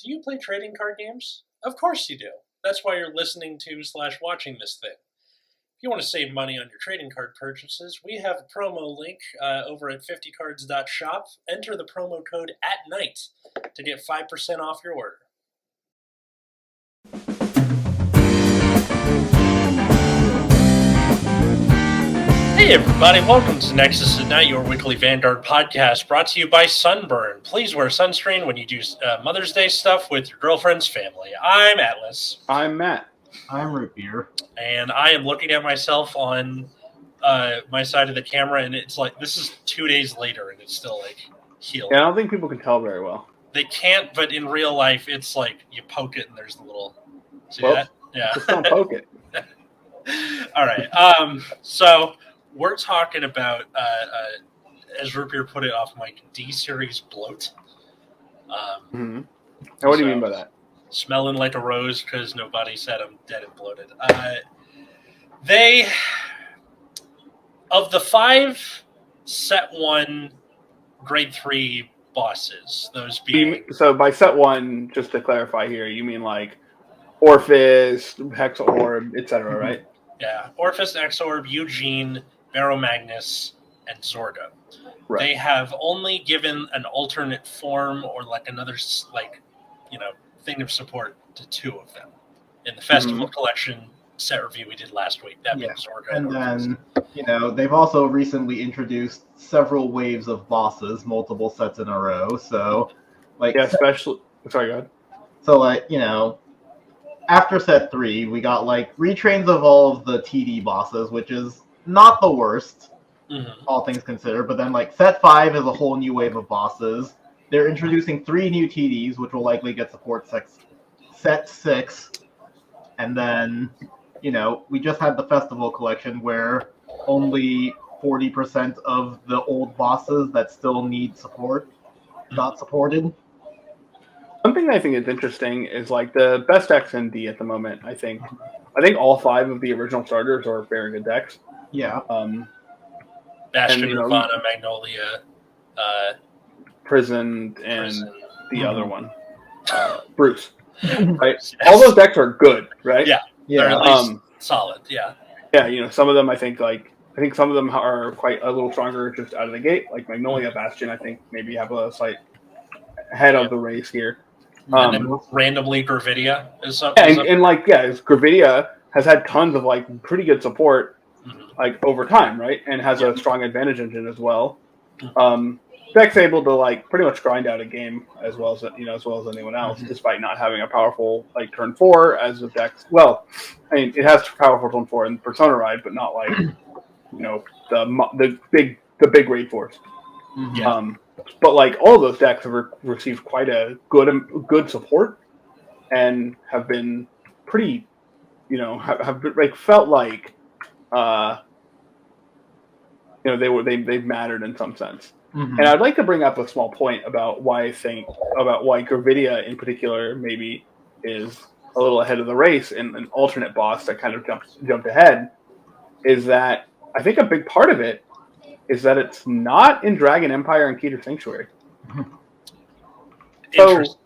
Do you play trading card games? Of course you do. That's why you're listening to / watching this thing. If you want to save money on your trading card purchases, we have a promo link over at 50cards.shop. Enter the promo code ATNIGHT to get 5% off your order. Hey everybody, welcome to Nexus at Night, your weekly Vanguard podcast brought to you by Sunburn. Please wear sunscreen when you do Mother's Day stuff with your girlfriend's family. I'm Atlas. I'm Matt. I'm Root Beer. And I am looking at myself on my side of the camera, and it's like, this is 2 days later, and it's still, like, healed. Yeah, I don't think people can tell very well. They can't, but in real life, it's like, you poke it, and there's the little... See well, that? Yeah. Just don't poke it. All right. So... we're talking about, as Root Beer put it off mic, D-Series bloat. And what do you mean by that? Smelling like a rose because nobody said I'm dead and bloated. Of the 5 set 1 grade 3 bosses, those being... So by set 1, just to clarify here, you mean like Orphis, Hexorb, etc., right? Yeah. Orphis, Exorb, Eugene... Barrow Magnus, and Zorga. Right. They have only given an alternate form or like another thing of support to 2 of them. In the Festival Collection set review we did last week, that being Zorga and then, they've also recently introduced several waves of bosses, multiple sets in a row, so... especially... Sorry, go ahead. So, after set 3, we got, retrains of all of the TD bosses, which is... not the worst, all things considered, but then set 5 is a whole new wave of bosses. They're introducing 3 new TDs, which will likely get support set 6. And then, we just had the Festival Collection where only 40% of the old bosses that still need support got supported. Something I think is interesting is the best decks in D at the moment, I think all 5 of the original starters are very good decks. Yeah. Bastion, Nirvana, Magnolia, Prison, and the other one, Bruce. Right? Yes. All those decks are good, right? Yeah. They're at least solid. Yeah. Yeah, some of them I think some of them are quite a little stronger just out of the gate. Like Magnolia, Bastion, I think maybe have a slight head of the race here. And then randomly Gravidia is something. Gravidia has had tons of pretty good support. Over time, right, and has a strong advantage engine as well. Deck's able to pretty much grind out a game as well as anyone else, despite not having a powerful turn 4 as the Dex. Well, I mean, it has powerful turn 4 in Persona Ride, but not the big raid force. But all of those decks have received quite a good support and have been pretty, have felt like. They've mattered in some sense. And I'd like to bring up a small point about why Gravidia in particular maybe is a little ahead of the race in an alternate boss that kind of jumped ahead, is that I think a big part of it is that it's not in Dragon Empire and Keter Sanctuary.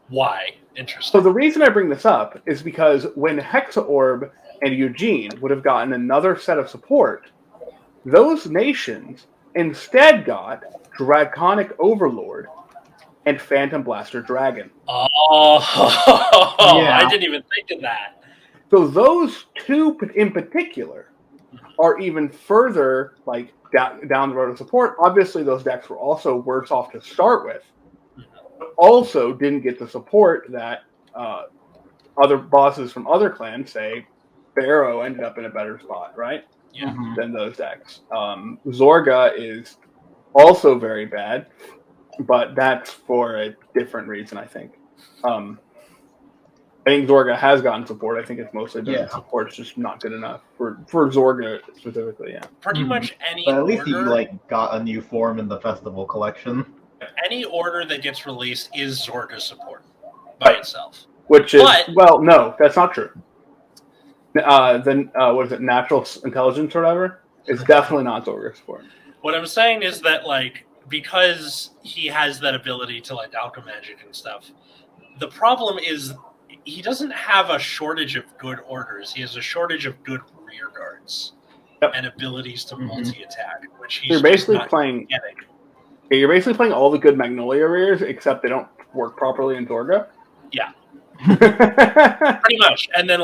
Why? Interesting. So the reason I bring this up is because when Hexorb and Eugene would have gotten another set of support, those nations instead got Draconic Overlord and Phantom Blaster Dragon. Oh, yeah. I didn't even think of that. So those 2 in particular are even further down the road of support. Obviously, those decks were also worse off to start with, but also didn't get the support that other bosses from other clans, say Barrow, ended up in a better spot, right? Yeah. Than those decks. Zorga is also very bad, but that's for a different reason, I think. I think Zorga has gotten support. I think it's mostly been support's just not good enough for Zorga specifically. Yeah, pretty much any. But at least you got a new form in the Festival Collection. Any order that gets released is Zorga support by itself. Which is no, that's not true. Then what is it? Natural intelligence or whatever? It's definitely not Zorga support. What I'm saying is that because he has that ability to alchemy magic and stuff, the problem is he doesn't have a shortage of good orders. He has a shortage of good rear guards and abilities to multi-attack, which he's basically not playing. getting. Yeah, you're basically playing all the good Magnolia rears, except they don't work properly in Zorga. Yeah, pretty much. And then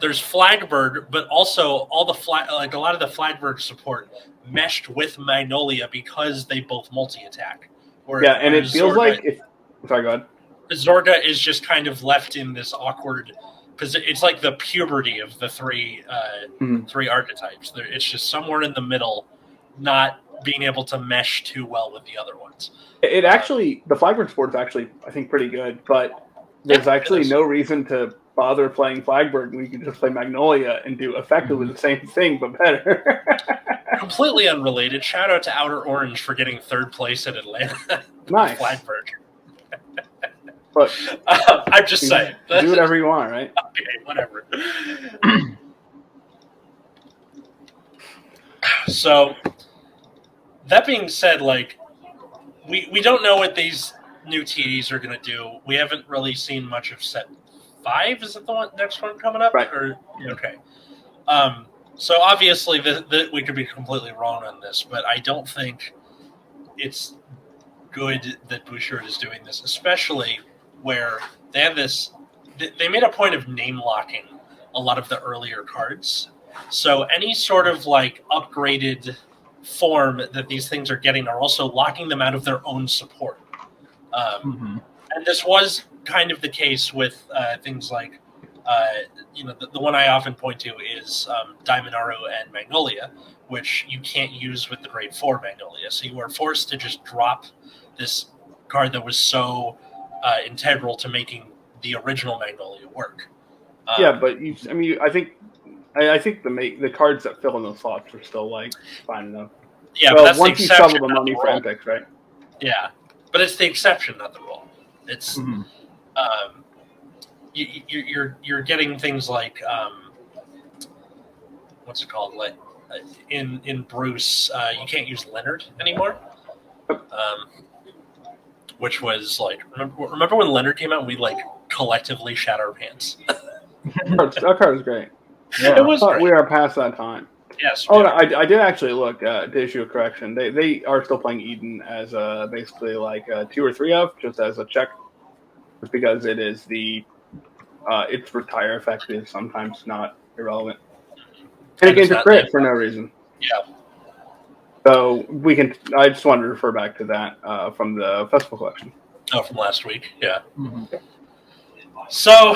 there's Flagbird, but also all the a lot of the Flagbird support meshed with Magnolia because they both multi-attack. And it feels like sorry, go ahead. Zorga is just kind of left in this awkward position. It's like the puberty of the three archetypes. It's just somewhere in the middle, not being able to mesh too well with the other ones. It actually, the Flagbird support is actually, I think, pretty good, but there's actually no reason to bother playing Flagbird when you can just play Magnolia and do effectively the same thing, but better. Completely unrelated. Shout out to Outer Orange for getting 3rd place at Atlanta. Nice. Flagbird. But I'm just saying. Do whatever you want, right? Okay, whatever. So, that being said, we don't know what these new TDs are going to do. We haven't really seen much of set 5. Is it the next one coming up? Right. Okay. So obviously, we could be completely wrong on this, but I don't think it's good that Bouchard is doing this, especially where they have this. They made a point of name locking a lot of the earlier cards. So any sort of upgraded form that these things are getting are also locking them out of their own support. And this was kind of the case with things like, the one I often point to is Diamondaru and Magnolia, which you can't use with the grade 4 Magnolia. So you were forced to just drop this card that was so integral to making the original Magnolia work. But I think the cards that fill in those slots are still fine enough. Yeah, well, but that's once the you exception, shovel the money for Empix, right? Yeah, but it's the exception, not the rule. It's you're getting things like what's it called? In Bruce, you can't use Leonard anymore. Which was remember when Leonard came out and we collectively shat our pants. That card was great. Yeah, it was great. We are past that time. Yes. Oh, no, I did actually look to issue a correction. They are still playing Eden as basically 2 or 3 of, just as a check, just because it is its retire effect is sometimes not irrelevant. And it gains a crit for no reason. Yeah. So I just wanted to refer back to that from the festival collection. Oh, from last week, yeah. So,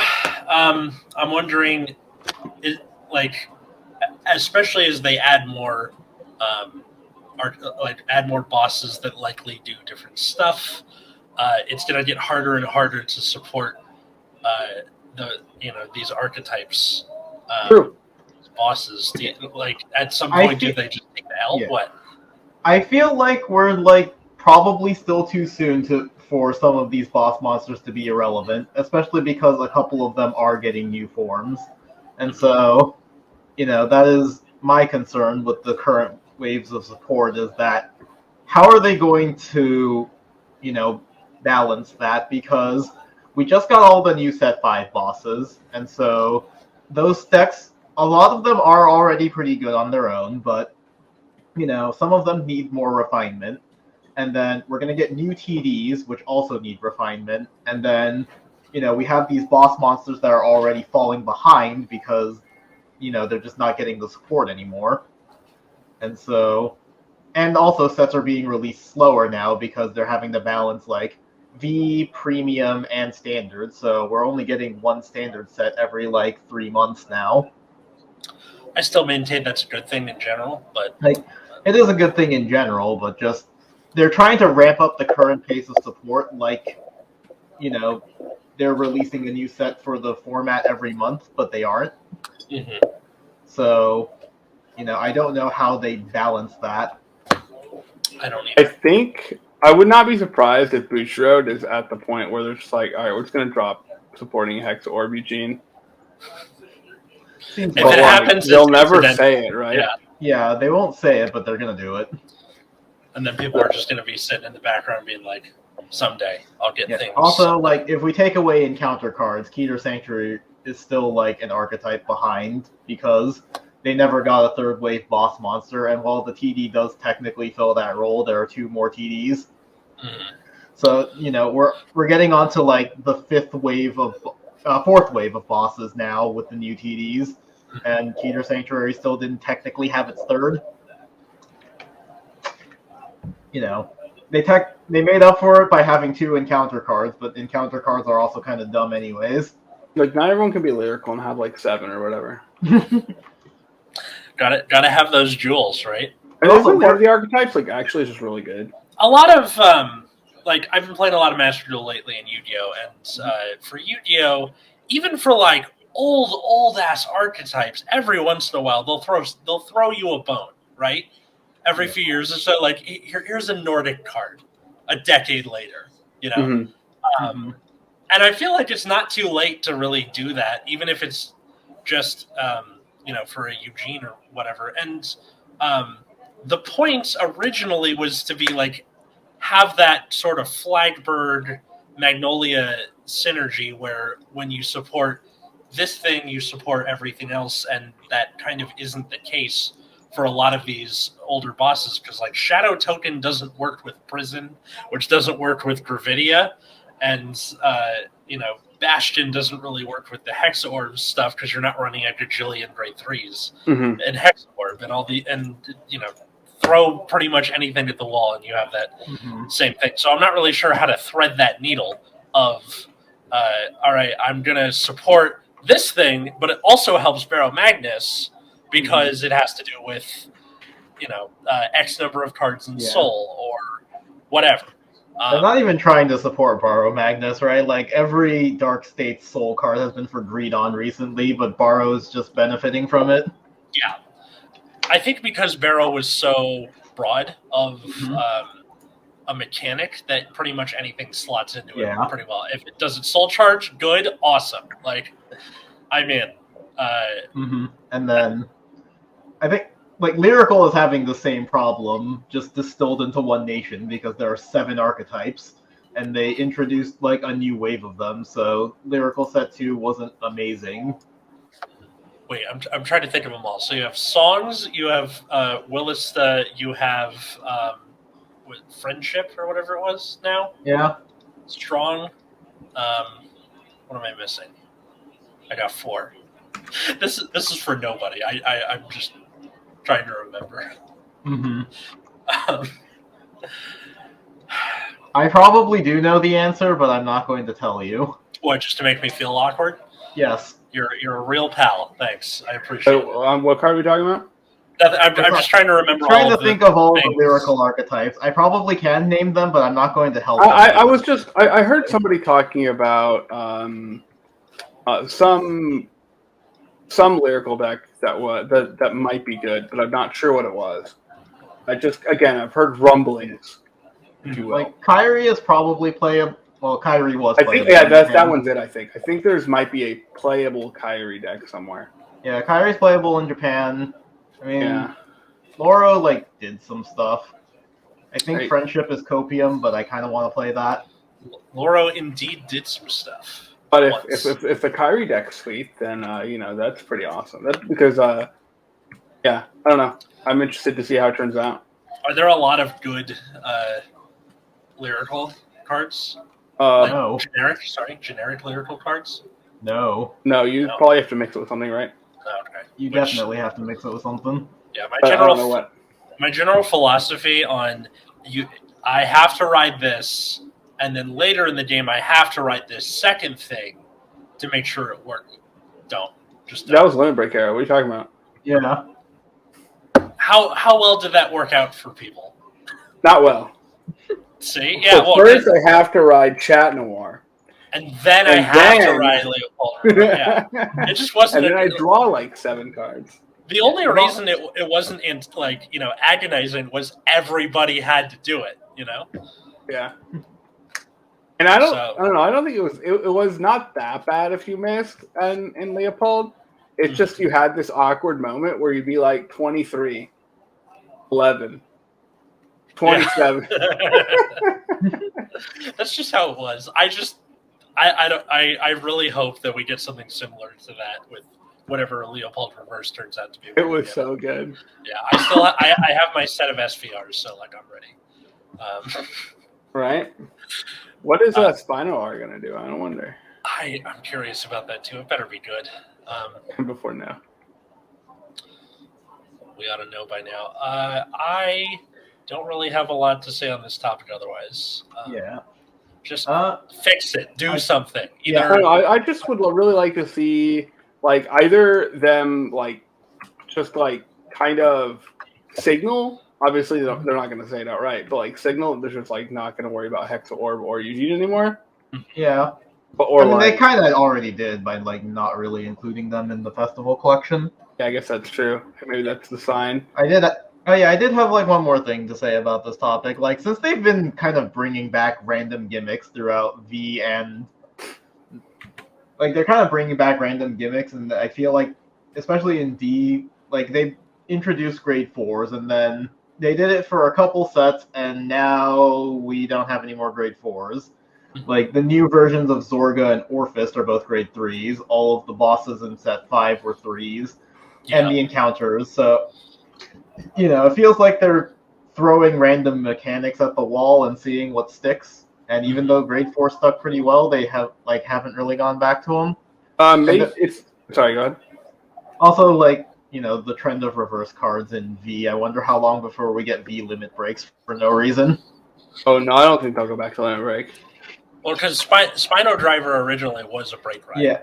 I'm wondering, especially as they add more, add more bosses that likely do different stuff, it's going to get harder and harder to support these archetypes. True. Bosses. At some point, do they just take the L? Yeah. What? I feel like we're probably still too soon for some of these boss monsters to be irrelevant, especially because a couple of them are getting new forms. And so, that is my concern with the current waves of support, is that how are they going to, balance that? Because we just got all the new set 5 bosses, and so those decks, a lot of them are already pretty good on their own, but some of them need more refinement. And then we're going to get new TDs, which also need refinement. And then, we have these boss monsters that are already falling behind because, they're just not getting the support anymore. And so, and also sets are being released slower now because they're having to balance V, Premium, and Standard. So we're only getting one Standard set every 3 months now. I still maintain that's a good thing in general, but it is a good thing in general, but just they're trying to ramp up the current pace of support. They're releasing a new set for the format every month, but they aren't. So, I don't know how they balance that. I don't either. I think I would not be surprised if Bouchard is at the point where they're just all right, we're just going to drop supporting Hex or Eugene. If it happens, they'll never say it, right? Yeah, they won't say it, but they're going to do it. And then people are just going to be sitting in the background being like, someday. I'll get things. Also, someday. like, if we take away encounter cards, Keter Sanctuary is still, like, an archetype behind, because they never got a third wave boss monster, and while the TD does technically fill that role, there are 2 more TDs. Mm-hmm. So, we're getting onto, like, the fourth wave of bosses now with the new TDs, and Keter Sanctuary still didn't technically have its third. They made up for it by having 2 encounter cards, but encounter cards are also kind of dumb anyways. Like, not everyone can be lyrical and have like 7 or whatever. Gotta have those jewels, right? And also, one of the archetypes, like, actually is just really good. A lot of like, I've been playing a lot of Master Duel lately in Yu-Gi-Oh, and for Yu-Gi-Oh, even for like old ass archetypes, every once in a while they'll throw you a bone, right? Every few years or so, like, here's a Nordic card a decade later, Mm-hmm. And I feel like it's not too late to really do that, even if it's just for a Eugene or whatever. And the point originally was to be like, have that sort of Flagbird Magnolia synergy where when you support this thing, you support everything else, and that kind of isn't the case for a lot of these older bosses, because like Shadow Token doesn't work with Prison, which doesn't work with Gravidia, and Bastion doesn't really work with the Hexaorb stuff because you're not running a gajillion grade 3s and Hexaorb and all throw pretty much anything at the wall and you have that same thing. So I'm not really sure how to thread that needle of all right, I'm gonna support this thing, but it also helps Barrow Magnus because it has to do with X number of cards in Soul or whatever. They're not even trying to support Barrow Magnus, right? Like, every Dark States Soul card has been for Greedon recently, but Barrow's just benefiting from it. Yeah. I think because Barrow was so broad of a mechanic that pretty much anything slots into it pretty well. If it doesn't soul charge, good, awesome. Like, I'm in. And then I think, like, Lyrical is having the same problem, just distilled into one nation, because there are 7 archetypes, and they introduced, like, a new wave of them, so Lyrical Set 2 wasn't amazing. Wait, I'm trying to think of them all. So you have Songs, you have Willista, you have Friendship, or whatever it was now? Yeah. Strong. What am I missing? I got 4. This is for nobody. I'm just trying to remember. I probably do know the answer, but I'm not going to tell you. What, just to make me feel awkward? Yes. You're a real pal. Thanks. I appreciate it. What card are we talking about? I'm just trying to remember. I'm trying to think of all the lyrical archetypes. I probably can name them, but I'm not going to help. I heard somebody talking about some lyrical deck that might be good, but I'm not sure what it was. I've heard rumblings. If you will. Like, Kyrie is probably playable. Well, Kyrie was playable. I think that one's it. I think there's might be a playable Kyrie deck somewhere. Yeah, Kyrie's playable in Japan. I mean, Loro did some stuff. I think Friendship is Copium, but I kind of want to play that. Loro indeed did some stuff. But if the Kyrie deck's sweet, then that's pretty awesome. That's because I don't know. I'm interested to see how it turns out. Are there a lot of good lyrical cards? No. Generic lyrical cards? No. No, you probably have to mix it with something, right? Okay. You definitely have to mix it with something. Yeah, my general philosophy on I have to ride this, and then later in the game I have to ride this second thing to make sure it works. Don't. That was Limit Break era. What are you talking about? Yeah. How well did that work out for people? Not well. See? Yeah, so first I have to ride Chat Noir. And then I have to ride Leopold. Yeah. It just wasn't. And then I draw 7 cards. The only reason it wasn't agonizing was everybody had to do it. Yeah. And I don't know. I don't think it was not that bad if you missed in Leopold. It's just you had this awkward moment where you'd be 23, 11, 27. That's just how it was. I really hope that we get something similar to that with whatever Leopold Reverse turns out to be. It was so good. Yeah, I have my set of SVRs, so like I'm ready. Right? What is Spino R going to do? I don't wonder. I'm curious about that too. It better be good. Before now. We ought to know by now. I don't really have a lot to say on this topic otherwise. Just fix it. Do something. I just would really like to see like either them like just like kind of signal. Obviously, they're not going to say it outright, but like signal they're just like not going to worry about Hexa Orb or Eugene anymore. Yeah. They kind of already did by like not really including them in the festival collection. Yeah, I guess that's true. Maybe that's the sign. I did have like one more thing to say about this topic. Like, since they've been kind of bringing back random gimmicks throughout V and like they're kind of bringing back random gimmicks, and I feel like especially in D, like they introduced grade 4s and then they did it for a couple sets, and now we don't have any more grade 4s. Like, the new versions of Zorga and Orphist are both grade 3s. All of the bosses in set 5 were 3s. Yeah. And the encounters. So, it feels like they're throwing random mechanics at the wall and seeing what sticks. And even though grade 4 stuck pretty well, they haven't really gone back to them. Sorry, go ahead. Also, the trend of reverse cards in V. I wonder how long before we get V limit breaks for no reason. Oh, no, I don't think they'll go back to limit break. Well, because Spino Driver originally was a break ride. Yeah.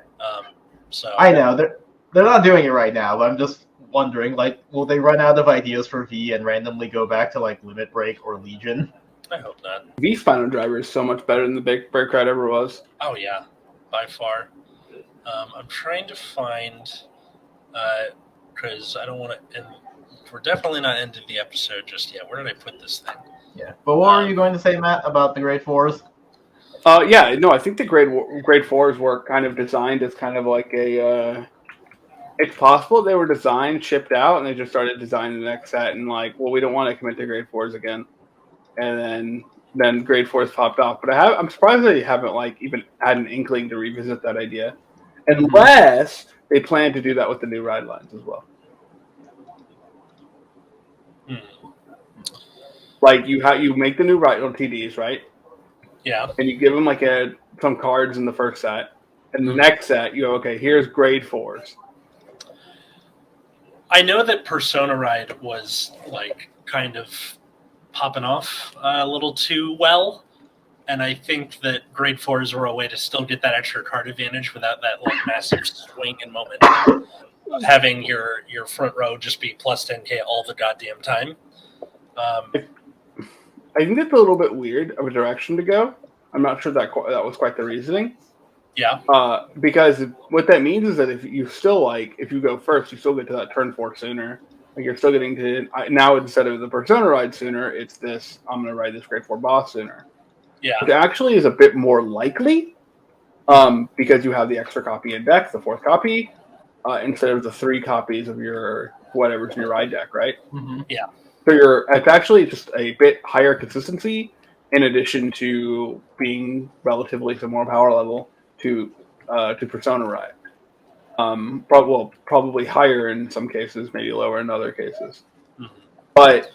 So I know they're not doing it right now, but I'm just wondering, like, will they run out of ideas for V and randomly go back to like Limit Break or Legion? I hope not. V Spino Driver is so much better than the big break ride ever was. Oh yeah, by far. I'm trying to find because I don't want to end. We're definitely not ending the episode just yet. Where did I put this thing? Yeah. But what were you going to say, Matt, about the grade 4s? I think the grade 4s were kind of designed as kind of like a. It's possible they were designed, shipped out, and they just started designing the next set, and like, well, we don't want to commit to grade 4s again, and then grade 4s popped off. But I'm surprised they haven't like even had an inkling to revisit that idea, unless they plan to do that with the new ride lines as well. Like you make the new ride on TDs, right? Yeah. And you give them like some cards in the first set. And the next set, you go, okay, here's grade 4s. I know that Persona Ride was like kind of popping off a little too well. And I think that grade 4s were a way to still get that extra card advantage without that like massive swing in momentum of having your front row just be plus 10k all the goddamn time. I think it's a little bit weird of a direction to go. I'm not sure that was quite the reasoning. Yeah. Because what that means is that if you go first, you still get to that turn 4 sooner. Like you're still getting to now instead of the Persona ride sooner, it's this. I'm going to ride this grade 4 boss sooner. Yeah. It actually is a bit more likely, because you have the extra copy in deck, the 4th copy, instead of the 3 copies of your whatever's in your ride deck, right? Mm-hmm. Yeah. So it's actually just a bit higher consistency in addition to being relatively similar power level to Persona Ride. Probably higher in some cases, maybe lower in other cases. Mm-hmm. But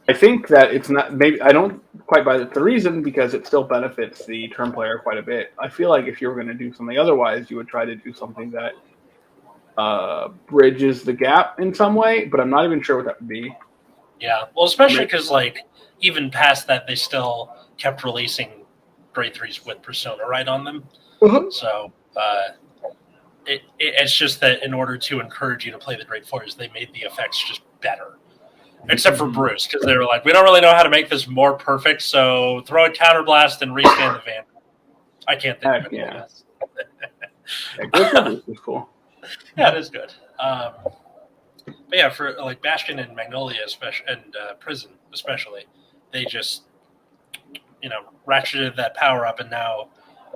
I think that it's not. Maybe I don't quite buy the reason because it still benefits the turn player quite a bit. I feel like if you were going to do something otherwise, you would try to do something that bridges the gap in some way. But I'm not even sure what that would be. Yeah, well, especially because like even past that, they still kept releasing grade 3s with Persona Ride on them. Mm-hmm. So it's just that in order to encourage you to play the grade 4s, they made the effects just better. Except for Bruce, because they were like, we don't really know how to make this more perfect, so throw a counterblast and restand the van. I can't think of anything else. Bruce is cool. Yeah, it is good. But yeah, for like Bastion and Magnolia, and Prison especially, they just ratcheted that power up, and now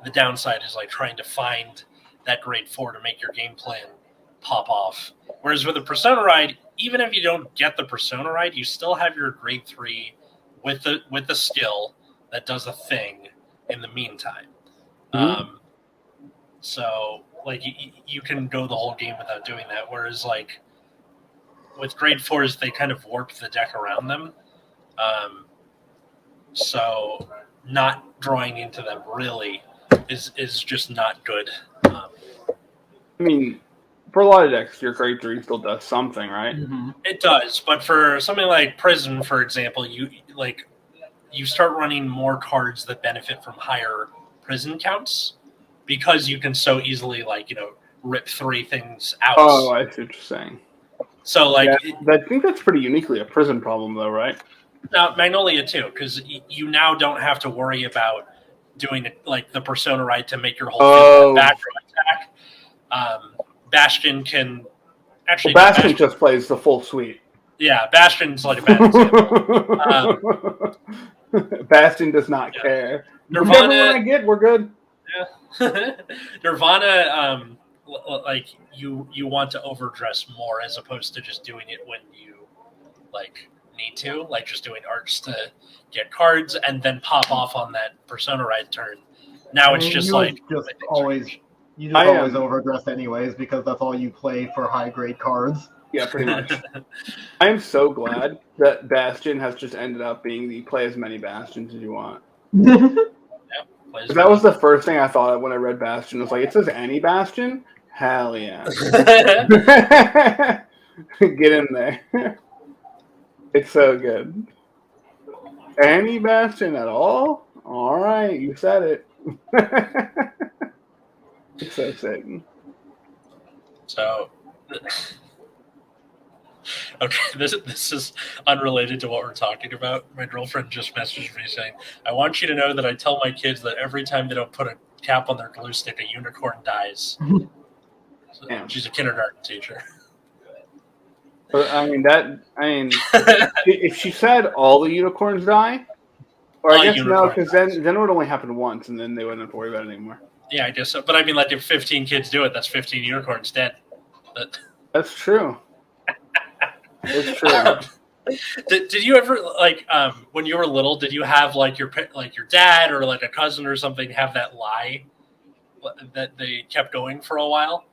the downside is like trying to find that grade 4 to make your game plan pop off. Whereas with the Persona Ride, even if you don't get the Persona Ride, you still have your grade 3 with the skill that does a thing in the meantime. Mhm. So like you can go the whole game without doing that. Whereas like with grade 4s, they kind of warp the deck around them. So not drawing into them really is just not good. I mean, for a lot of decks, your grade 3 still does something, right? Mm-hmm. It does, but for something like Prison, for example, you start running more cards that benefit from higher prison counts because you can so easily rip 3 things out. Oh, I see what you're saying. So I think that's pretty uniquely a Prison problem, though, right? Now Magnolia too, because you now don't have to worry about doing like the Persona right to make your whole back row attack. Bastion can actually. Bastion just plays the full suite. Yeah, Bastion's like a bad example. Bastion does not care. Nirvana, whatever I get, we're good. Yeah. Nirvana, like you want to overdress more as opposed to just doing it when you need to, like just doing arts to get cards and then pop off on that Persona ride turn. Now it's just always overdress anyways because that's all you play for high grade cards. Yeah, pretty much. I am so glad that Bastion has just ended up being the play as many Bastions as you want. That was the first thing I thought of when I read Bastion. It was like, it says any Bastion? Hell yeah. Get in there. It's so good. Any Bastion at all? All right, you said it. It's so sick. So, okay, this is unrelated to what we're talking about. My girlfriend just messaged me saying, I want you to know that I tell my kids that every time they don't put a cap on their glue stick, a unicorn dies. So, she's a kindergarten teacher. But, if she said all the unicorns die, or I guess no, because then it would only happen once, and then they wouldn't have to worry about it anymore. Yeah, I guess so. But I mean, like, if 15 kids do it, that's 15 unicorns dead. That's true. It's true. Did you ever when you were little? Did you have your dad or like a cousin or something have that lie that they kept going for a while?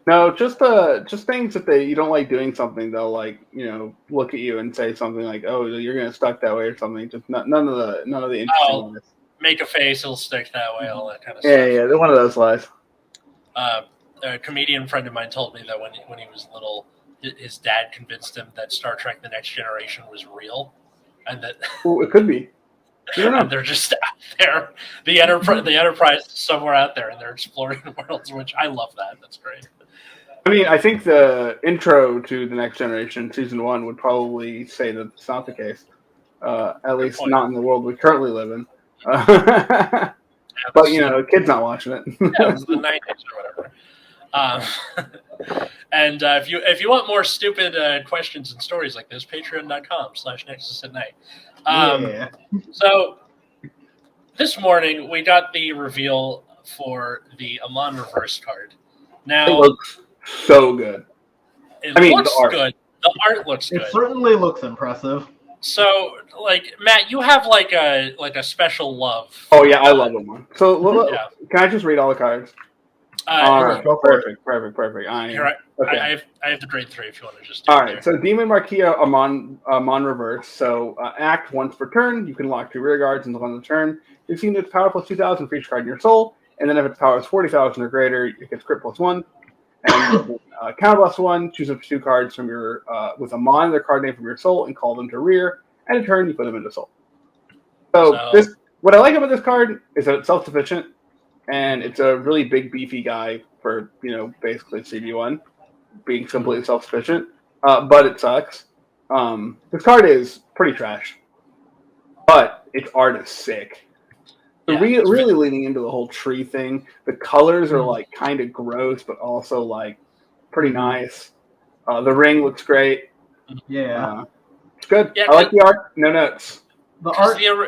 No, just things that you don't like doing something. They'll look at you and say something like, "Oh, you're gonna stuck that way" or something. Just none of the interesting ones. Make a face, it'll stick that way. All that kind of stuff. Yeah, they're one of those lies. A comedian friend of mine told me that when he was little, his dad convinced him that Star Trek: The Next Generation was real, and that it could be. You don't know. And they're just out there. The Enterprise is somewhere out there, and they're exploring worlds. Which I love that. That's great. I mean, I think the intro to The Next Generation, Season 1, would probably say that it's not the case. At least not in the world we currently live in. But, the kid's not watching it. Yeah, it was the 90s or whatever. And if you want more stupid questions and stories like this, patreon.com/Nexus at night. So, this morning, we got the reveal for the Amon Reverse card. Now, it looks so good. It looks good. The art looks good. It certainly looks impressive. So, Matt, you have a special love. Oh yeah, I love them. So, can I just read all the cards? Perfect. I have the grade 3 if you want to just. All right. So, Demon Marquia Amon Reverse. So, act once per turn. You can lock 2 rear guards until end of the turn. You've seen its power plus 2,000 for each card in your soul, and then if its power is 40,000 or greater, it gets crit plus 1. And counter plus 1, choose up to 2 cards from your with a mon their card name from your soul and call them to rear. And in turn, you put them into soul. So what I like about this card is that it's self-sufficient, and it's a really big, beefy guy for basically CB1 being completely self-sufficient. But it sucks. This card is pretty trash, but its art is sick. Yeah, really leaning into the whole tree thing. The colors are kind of gross, but also pretty nice. The ring looks great. Yeah, it's good. Yeah, I like the art. No notes. The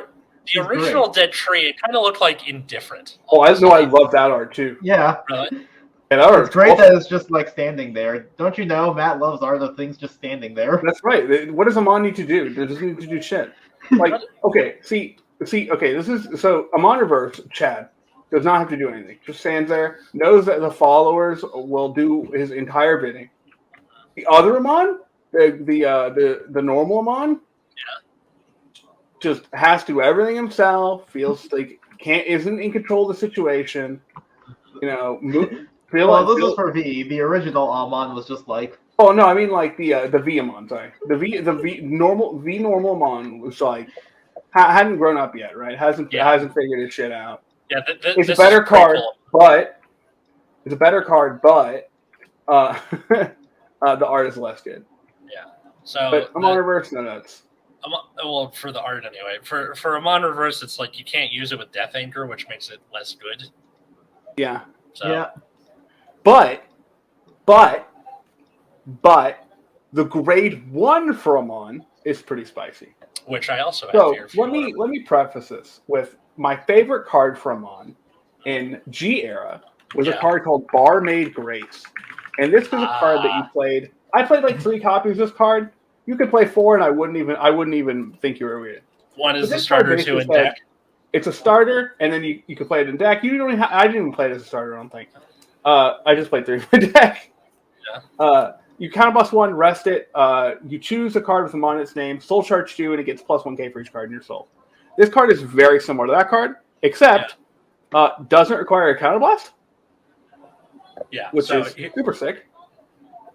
original Dead Tree, it kind of looked like Indifferent. Oh, I love that art too. Yeah. Really? And art. It's great that it's just like standing there. Don't you know Matt loves art of things just standing there? That's right. What does Amon need to do? It doesn't need to do shit. Like, okay, okay, this is so Amon Reverse, Chad, does not have to do anything. Just stands there, knows that the followers will do his entire bidding. The other Amon, the normal Amon, just has to do everything himself, feels like isn't in control of the situation, you know, this is for V. The original Amon was just like. Oh no, I mean like the V Amon. Sorry, the normal Amon was like hadn't grown up yet, right? Hasn't figured his shit out. Yeah, it's a better card, but the art is less good. Yeah. So, but Amon Reverse, no nuts. Well, for the art anyway. For Amon Reverse, it's like you can't use it with Death Anchor, which makes it less good. Yeah. So. Yeah. But the grade 1 for Amon is pretty spicy. Which I also have here. So let me preface this with my favorite card from Amon in G era was a card called Barmaid Grace. And this was a card that you played. I played like 3 copies of this card. You could play 4 and I wouldn't even think you were weird. One is the starter, 2 in deck. It's a starter, and then you could play it in deck. I didn't even play it as a starter, I don't think. I just played 3 in my deck. Yeah. You counterblast 1, rest it. You choose a card with Amon in its name, soul charge 2, and it gets plus 1k for each card in your soul. This card is very similar to that card, except doesn't require a counterblast. Yeah. Which is super sick.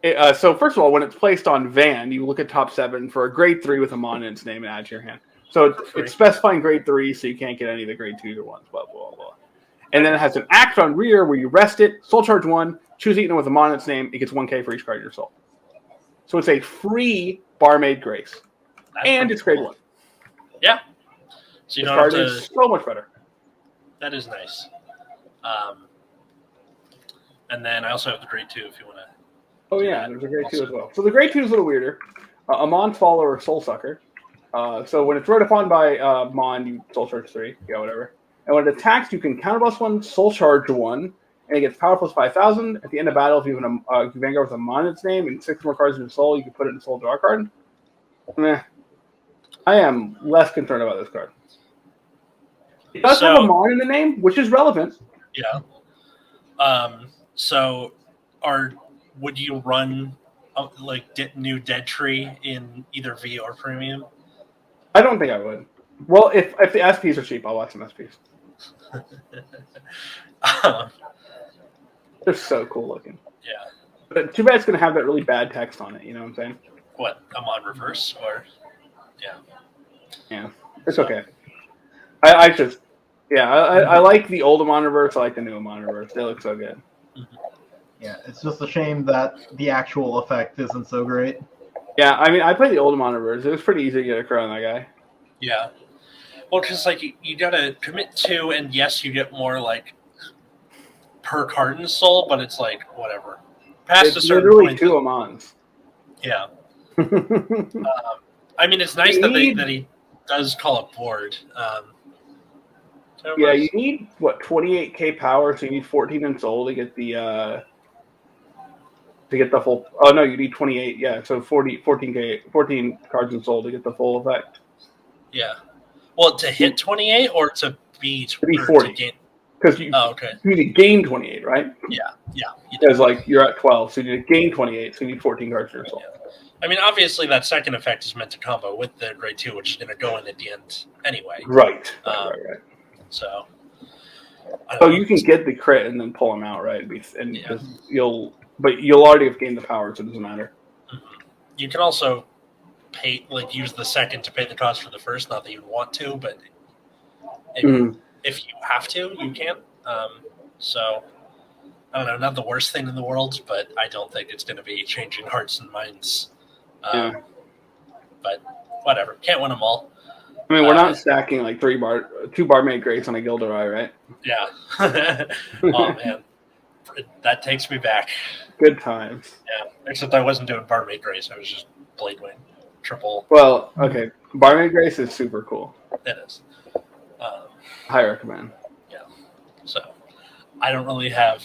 So first of all, when it's placed on Van, you look at top 7 for a grade 3 with Amon in its name and add to your hand. So it's specifying grade 3, so you can't get any of the grade 2s or 1s, blah, blah, blah. And then it has an act on rear where you rest it, soul charge 1, choose Eaton with Amon in its name, it gets 1k for each card in your soul. So it's a free Barmaid Grace. And it's grade 1. Yeah. So you this don't card have to... is so much better. That is nice. And then I also have the grade 2 if you want to... Oh, yeah, there's a grade 2 as well. So the grade 2 is a little weirder. Amon's follower, Soul Sucker. So when it's wrote upon by Mon, you soul charge 3. Yeah, whatever. And when it attacks, you can counterblast 1, soul charge 1, and it gets power plus 5,000. At the end of battle, if you have Vanguard with a Mon in its name and 6 more cards in your soul, you can put it in the soul draw card. Meh. I am less concerned about this card. It does have a Mon in the name, which is relevant. Yeah. So would you run new Dead Tree in either V or Premium? I don't think I would. Well, if the SPs are cheap, I'll watch some SPs. They're so cool looking. Yeah. But too bad it's going to have that really bad text on it, you know what I'm saying? What, Amon Reverse? Or yeah. Yeah. It's okay. I like the old Amon Reverse, I like the new Amon Reverse. They look so good. Mm-hmm. Yeah, it's just a shame that the actual effect isn't so great. Yeah, I mean, I played the old Amon Reverse. It was pretty easy to get a crow on that guy. Yeah. Well, because you gotta commit 2, and yes, you get more per card in soul, but it's whatever. Past a certain literally point, 2 Amons. Yeah. I mean, it's nice that he does call it board. Yeah, you need 28k power, so you need 14 in soul to get the full. Oh no, you need 28. Yeah, so 14 cards in soul to get the full effect. Yeah. Well, to hit 28 or to be 40. Because you need to gain 28, right? Yeah. Because you're at 12, so you need to gain 28, so you need 14 cards in your soul. Yeah. I mean, obviously that second effect is meant to combo with the grade 2, which is going to go in at the end anyway. Right. So. You can get the crit and then pull them out, right? And you'll already have gained the power, so it doesn't matter. Mm-hmm. You can also use the second to pay the cost for the first. Not that you want to, but if you have to, you can. So I don't know, not the worst thing in the world, but I don't think it's going to be changing hearts and minds. But whatever, can't win them all. I mean, we're not stacking 2 Barmaid Grace on a Gilderoy, right? Yeah. Oh man, that takes me back. Good times. Yeah, except I wasn't doing Barmaid Grace. I was just Blade Wing, triple. Well, okay, Barmaid Grace is super cool. It is. High recommend. Yeah. So, I don't really have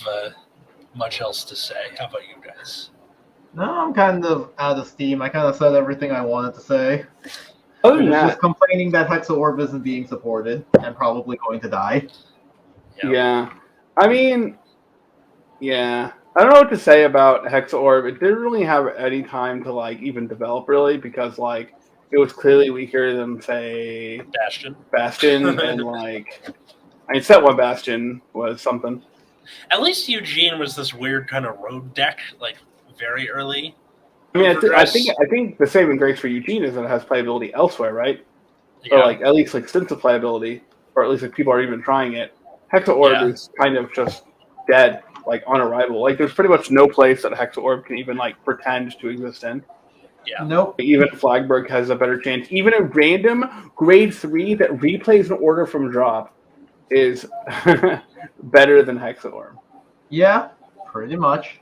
much else to say. How about you guys? No, I'm kind of out of steam. I kind of said everything I wanted to say. Other I than was that, just complaining that Hexaorb isn't being supported and probably going to die. yeah. I mean, yeah. I don't know what to say about Hexaorb. It didn't really have any time to like even develop really because like it was clearly weaker than say Bastion, and like I mean set 1 Bastion was something. At least Eugene was this weird kind of road deck, like very early. I mean, I think the saving grace for Eugene is that it has playability elsewhere, right? Yeah. Or like at least like extensive playability, or at least like people are even trying it. Hexaorb is kind of just dead, like on arrival. Like there's pretty much no place that Hexaorb can even like pretend to exist in. Yeah. Nope. Even Flagberg has a better chance. Even a random grade 3 that replays an order from drop is better than Hexaorb. Yeah, pretty much.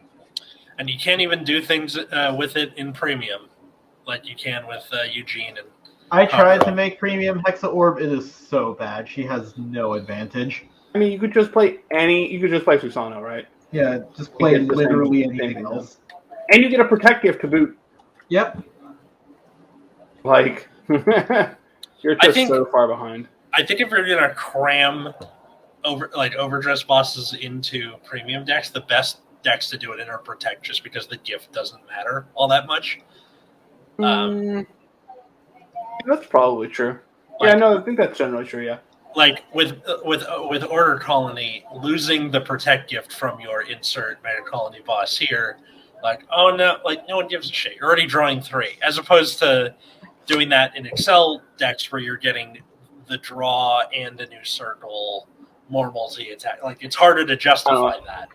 And you can't even do things with it in premium, like you can with Eugene. And I tried to make premium Hexaorb. It is so bad. She has no advantage. I mean, you could just play Susano, right? Yeah, just play literally anything else. And you get a protect gift to boot. Yep. Like, you're just so far behind. I think if you're gonna cram overdress bosses into premium decks, the best decks to do it in are protect, just because the gift doesn't matter all that much. That's probably true. I think that's generally true. Yeah. Like with Order Colony, losing the protect gift from your insert Mega Colony boss here, like, oh no, like no one gives a shit. You're already drawing 3, as opposed to doing that in Excel decks where you're getting the draw and a new circle, more multi attack. Like it's harder to justify that.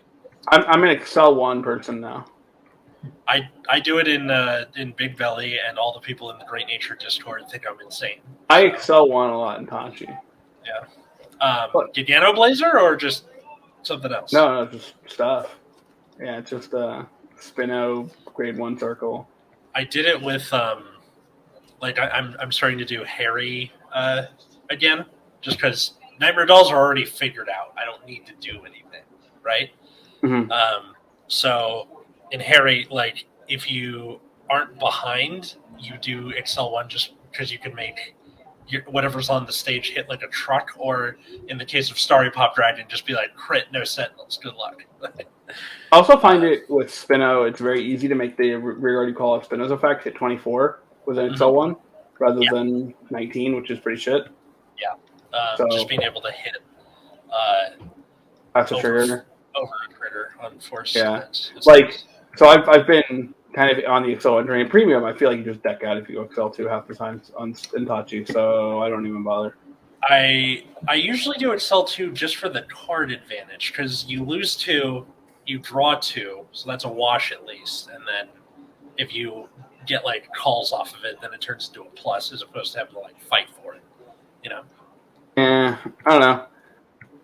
I'm an Excel 1 person now. I do it in Big Belly, and all the people in the Great Nature Discord think I'm insane. I Excel 1 a lot in Tachi. Yeah. Gigano Blazer or just something else? No, just stuff. Yeah, it's just Spino grade 1 circle. I did it with I'm starting to do Harry again, just because Nightmare Dolls are already figured out. I don't need to do anything, right? Mm-hmm. So in Harry, like if you aren't behind, you do Excel 1 just because you can make whatever's on the stage hit like a truck, or in the case of Starry Pop Dragon, just be like crit, no sentinels, good luck. I also find it with Spino, it's very easy to make the rearguard call of Spino's effect hit 24 with an Excel 1 rather than 19, which is pretty shit. Yeah. Just being able to hit that's a trigger. Over a critter on force. Yeah. So I've been kind of on the Excel 1 during premium. I feel like you just deck out if you go Excel 2 half the time in Tachi, so I don't even bother. I usually do Excel 2 just for the card advantage, because you lose 2, you draw 2, so that's a wash at least, and then if you get like calls off of it, then it turns into a plus as opposed to having to like fight for it, you know? Yeah, I don't know.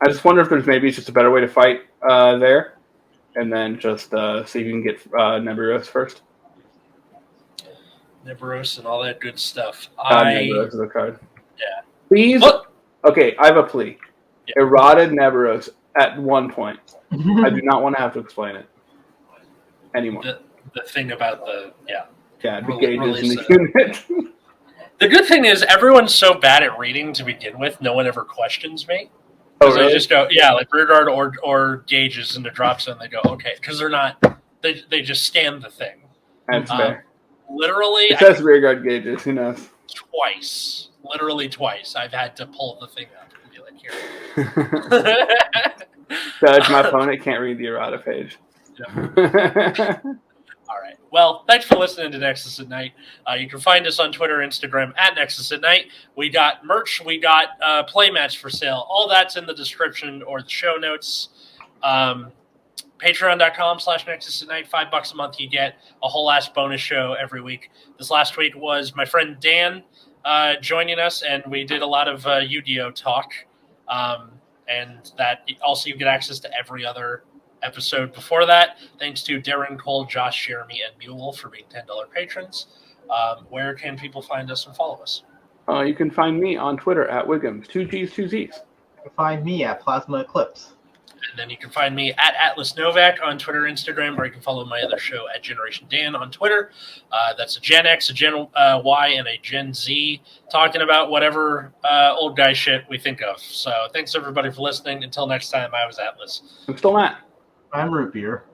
I just wonder if there's maybe just a better way to fight there, and then just see if you can get Neburos first. Neburos and all that good stuff. Neburos is a card. Yeah. Please. Okay, I have a plea. Yeah. Errata Neburos at one point. I do not want to have to explain it anymore. The thing about the gauges in the unit. The good thing is everyone's so bad at reading to begin with, no one ever questions me. Oh, really? They just go, like rearguard or gauges in the drop zone. They go, okay, because they're not. They just scan the thing. That's fair. Literally, it says rearguard gauges. Who knows? Literally twice, I've had to pull the thing up and be like, here. Judge, my opponent can't read the errata page. Yeah. All right. Well, thanks for listening to Nexus at Night. You can find us on Twitter, Instagram at Nexus at Night. We got merch. We got playmats for sale. All that's in the description or the show notes. Patreon.com/Nexus at Night. $5 a month. You get a whole ass bonus show every week. This last week was my friend Dan joining us, and we did a lot of Yu-Gi-Oh talk. And that also you get access to every other episode before that. Thanks to Darren, Cole, Josh, Jeremy, and Mewwill for being $10 patrons. Where can people find us and follow us? You can find me on Twitter at Wiggums, 2 G's, 2 Z's. You can find me at Plasma Eclipse. And then you can find me at Atlas Novak on Twitter, Instagram, or you can follow my other show at Generation Dan on Twitter. That's a Gen X, a Gen Y, and a Gen Z, talking about whatever old guy shit we think of. So thanks everybody for listening. Until next time, I was Atlas. I'm still Matt. I'm Root Beer.